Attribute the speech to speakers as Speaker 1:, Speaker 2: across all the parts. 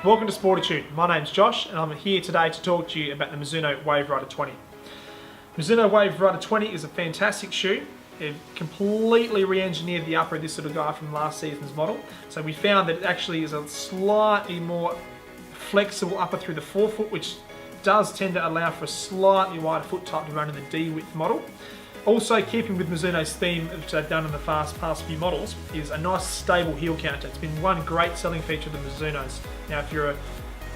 Speaker 1: Welcome to Sportitude. My name's Josh and I'm here today to talk to you about the Mizuno Wave Rider 20. Mizuno Wave Rider 20 is a fantastic shoe. They've completely re-engineered the upper of this little guy from last season's model. So we found that it actually is a slightly more flexible upper through the forefoot, which does tend to allow for a slightly wider foot type to run in the D-width model. Also, keeping with Mizuno's theme, which they've done in the past few models, is a nice stable heel counter. It's been one great selling feature of the Mizunos. Now, if you're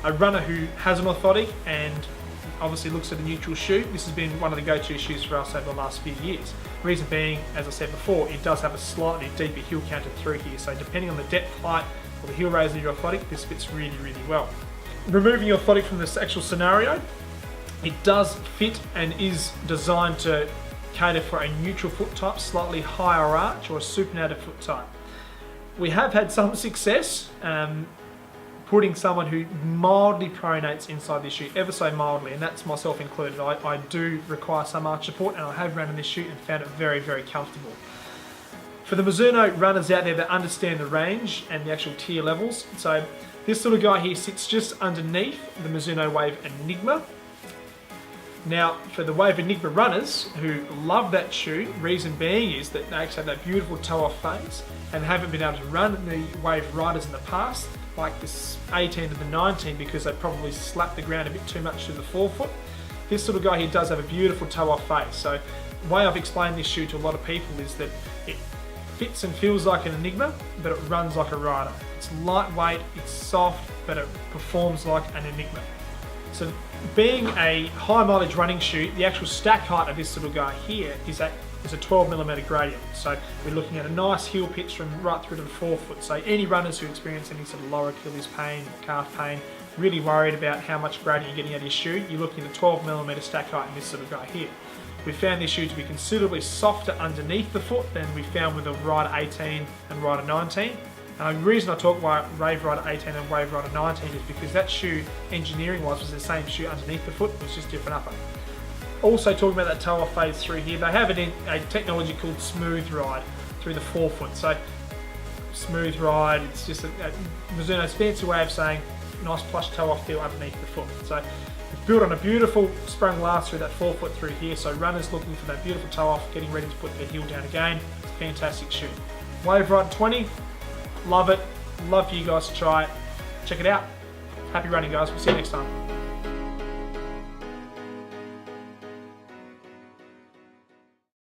Speaker 1: a runner who has an orthotic and obviously looks at a neutral shoe, this has been one of the go-to shoes for us over the last few years. Reason being, as I said before, it does have a slightly deeper heel counter through here, so depending on the depth, height, or the heel raise of your orthotic, this fits really, really well. Removing your orthotic from this actual scenario, it does fit and is designed to cater for a neutral foot type, slightly higher arch, or a supinated foot type. We have had some success putting someone who mildly pronates inside this shoe, ever so mildly, and that's myself included. I do require some arch support, and I have run in this shoe and found it very, very comfortable. For the Mizuno runners out there that understand the range and the actual tier levels, so this little guy here sits just underneath the Mizuno Wave Enigma. Now, for the Wave Enigma runners who love that shoe, reason being is that they actually have that beautiful toe-off phase and haven't been able to run the Wave Riders in the past, like this 18 to the 19, because they probably slapped the ground a bit too much through the forefoot. This little guy here does have a beautiful toe-off phase. So the way I've explained this shoe to a lot of people is that it fits and feels like an Enigma, but it runs like a Rider. It's lightweight, it's soft, but it performs like an Enigma. So being a high mileage running shoe, the actual stack height of this little guy here is a 12mm gradient. So we're looking at a nice heel pitch from right through to the forefoot. So any runners who experience any sort of lower Achilles pain, calf pain, really worried about how much gradient you're getting out of your shoe, you're looking at a 12mm stack height in this little guy here. We found this shoe to be considerably softer underneath the foot than we found with the Rider 18 and Rider 19. The reason I talk about Wave Rider 18 and Wave Rider 19 is because that shoe, engineering-wise, was the same shoe underneath the foot, it was just different upper. Also talking about that toe-off phase through here, they have a technology called Smooth Ride through the forefoot. So Smooth Ride, it's just Mizuno's fancy way of saying nice plush toe-off feel underneath the foot. So it's built on a beautiful sprung glass through that forefoot through here, so runners looking for that beautiful toe-off, getting ready to put their heel down again, it's a fantastic shoe. Wave Rider 20, love it. Love for you guys to try it. Check it out. Happy running, guys. We'll see you next time.